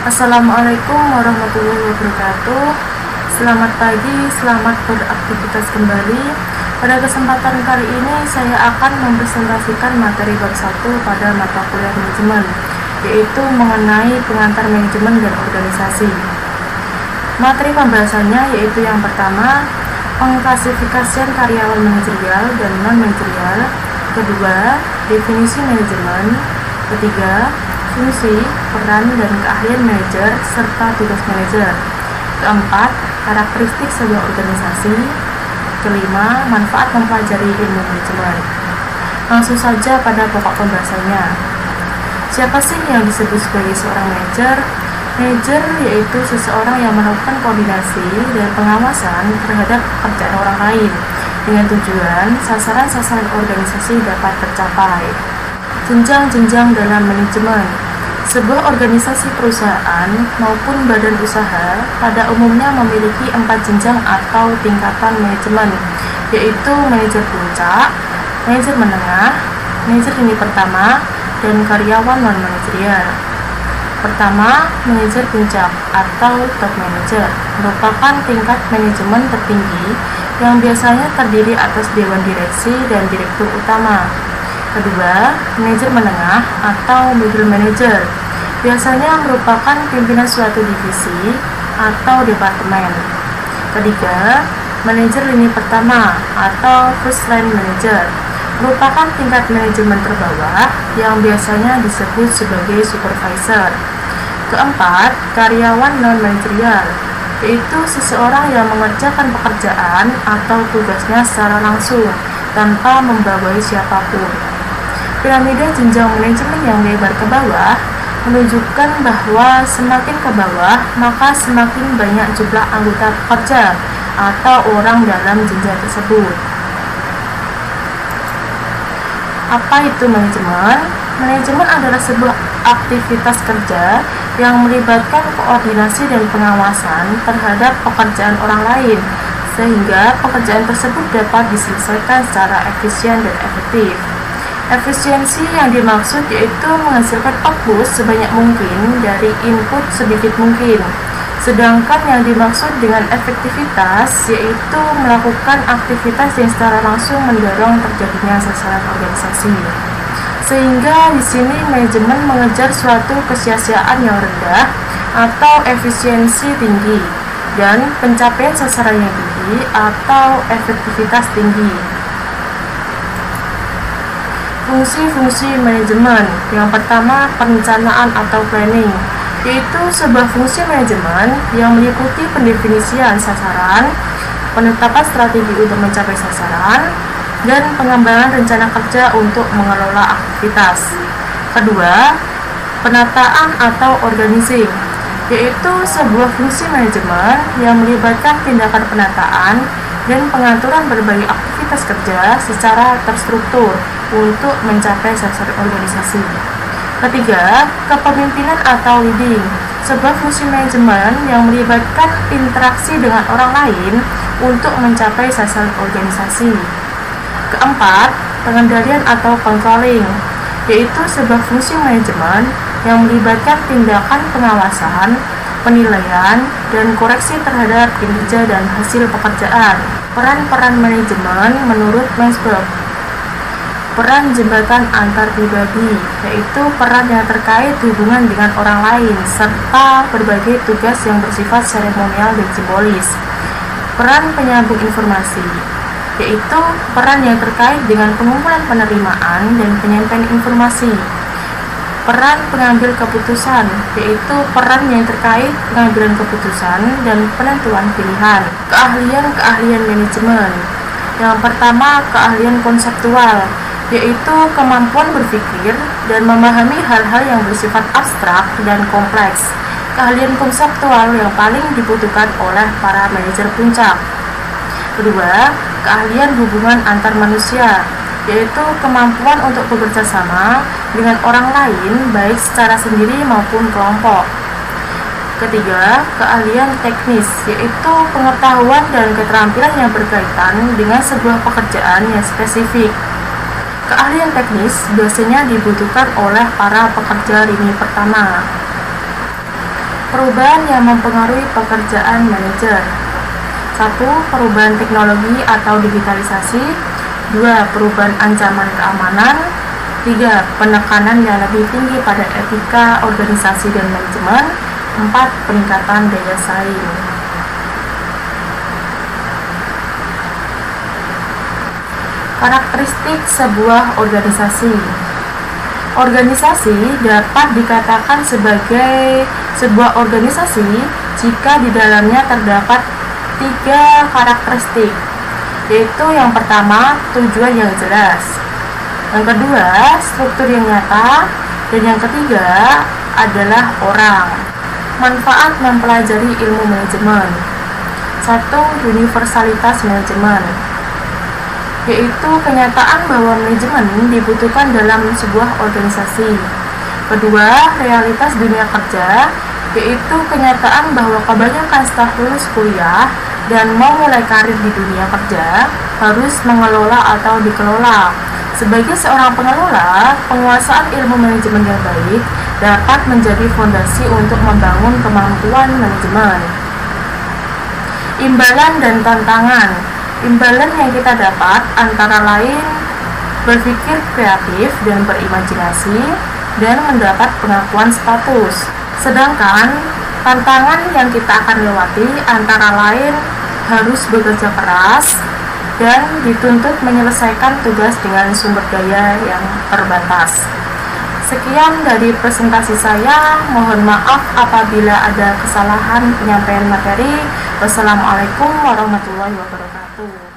Assalamualaikum warahmatullahi wabarakatuh. Selamat pagi, selamat beraktivitas kembali. Pada kesempatan kali ini saya akan mempresentasikan materi bab 1 pada mata kuliah manajemen, yaitu mengenai pengantar manajemen dan organisasi. Materi pembahasannya yaitu yang pertama, pengklasifikasian karyawan manajerial dan non-manajerial. Kedua, definisi manajemen. Ketiga, fungsi, peran, dan keahlian manajer serta tugas manajer. Keempat, karakteristik sebuah organisasi. Kelima, manfaat mempelajari ilmu manajemen. Langsung saja pada pokok pembahasannya. Siapa sih yang disebut sebagai seorang manajer? Manajer yaitu seseorang yang melakukan koordinasi dan pengawasan terhadap pekerjaan orang lain dengan tujuan sasaran-sasaran organisasi dapat tercapai. Jenjang-jenjang dalam manajemen. Sebuah organisasi perusahaan maupun badan usaha pada umumnya memiliki 4 jenjang atau tingkatan manajemen, yaitu manajer puncak, manajer menengah, manajer lini pertama, dan karyawan non-manajerial. Pertama, manajer puncak atau top manager merupakan tingkat manajemen tertinggi yang biasanya terdiri atas dewan direksi dan direktur utama. Kedua, manajer menengah atau middle manager biasanya merupakan pimpinan suatu divisi atau departemen. Ketiga, manajer lini pertama atau first line manager merupakan tingkat manajemen terbawah yang biasanya disebut sebagai supervisor. Keempat, karyawan non-manajerial, yaitu seseorang yang mengerjakan pekerjaan atau tugasnya secara langsung tanpa membawahi siapapun. Piramida jenjang manajemen yang lebar ke bawah menunjukkan bahwa semakin ke bawah maka semakin banyak jumlah anggota pekerja atau orang dalam jenjang tersebut. Apa itu manajemen? Manajemen adalah sebuah aktivitas kerja yang melibatkan koordinasi dan pengawasan terhadap pekerjaan orang lain sehingga pekerjaan tersebut dapat diselesaikan secara efisien dan efektif. Efisiensi yang dimaksud yaitu menghasilkan output sebanyak mungkin dari input sedikit mungkin. Sedangkan yang dimaksud dengan efektivitas yaitu melakukan aktivitas yang secara langsung mendorong terjadinya sasaran organisasi. Sehingga di sini manajemen mengejar suatu kesia-siaan yang rendah atau efisiensi tinggi dan pencapaian sasaran yang tinggi atau efektivitas tinggi. Fungsi-fungsi manajemen. Yang pertama, perencanaan atau planning, yaitu sebuah fungsi manajemen yang meliputi pendefinisian sasaran, penetapan strategi untuk mencapai sasaran, dan pengembangan rencana kerja untuk mengelola aktivitas. Kedua, penataan atau organizing, yaitu sebuah fungsi manajemen yang melibatkan tindakan penataan dan pengaturan berbagai aktivitas kerja secara terstruktur untuk mencapai sasaran organisasi. Ketiga, kepemimpinan atau leading, sebuah fungsi manajemen yang melibatkan interaksi dengan orang lain untuk mencapai sasaran organisasi. Keempat, pengendalian atau controlling, yaitu sebuah fungsi manajemen yang melibatkan tindakan pengawasan, penilaian, dan koreksi terhadap kinerja dan hasil pekerjaan. Peran-peran manajemen menurut Mansberg. Peran jembatan antar pribadi, yaitu peran yang terkait hubungan dengan orang lain, serta berbagai tugas yang bersifat seremonial dan simbolis. Peran penyambung informasi, yaitu peran yang terkait dengan pengumpulan penerimaan dan penyampaian informasi. Peran pengambil keputusan, yaitu peran yang terkait pengambilan keputusan dan penentuan pilihan. Keahlian manajemen. Yang pertama, keahlian konseptual, yaitu kemampuan berpikir dan memahami hal-hal yang bersifat abstrak dan kompleks. Keahlian konseptual yang paling dibutuhkan oleh para manajer puncak. Kedua, keahlian hubungan antar manusia, yaitu kemampuan untuk bekerja sama dengan orang lain baik secara sendiri maupun kelompok. Ketiga, keahlian teknis, yaitu pengetahuan dan keterampilan yang berkaitan dengan sebuah pekerjaan yang spesifik. Keahlian teknis biasanya dibutuhkan oleh para pekerja lini pertama. Perubahan yang mempengaruhi pekerjaan manajer. 1. Perubahan teknologi atau digitalisasi. 2. Perubahan ancaman keamanan. 3. Penekanan yang lebih tinggi pada etika, organisasi, dan manajemen. 4. Peningkatan daya saing. Karakteristik sebuah organisasi. Organisasi dapat dikatakan sebagai sebuah organisasi jika di dalamnya terdapat 3 karakteristik, yaitu yang pertama, tujuan yang jelas, yang kedua, struktur yang nyata, dan yang ketiga adalah orang. Manfaat mempelajari ilmu manajemen. 1. Universalitas manajemen, yaitu kenyataan bahwa manajemen dibutuhkan dalam sebuah organisasi. Kedua, realitas dunia kerja, yaitu kenyataan bahwa kebanyakan staf lulus kuliah dan mau mulai karir di dunia kerja harus mengelola atau dikelola. Sebagai seorang pengelola, penguasaan ilmu manajemen yang baik dapat menjadi fondasi untuk membangun kemampuan manajemen. Imbalan dan tantangan. Imbalan yang kita dapat antara lain berpikir kreatif dan berimajinasi dan mendapat pengakuan status. Sedangkan tantangan yang kita akan lewati antara lain harus bekerja keras dan dituntut menyelesaikan tugas dengan sumber daya yang terbatas. Sekian dari presentasi saya. Mohon maaf apabila ada kesalahan penyampaian materi. Wassalamualaikum warahmatullahi wabarakatuh.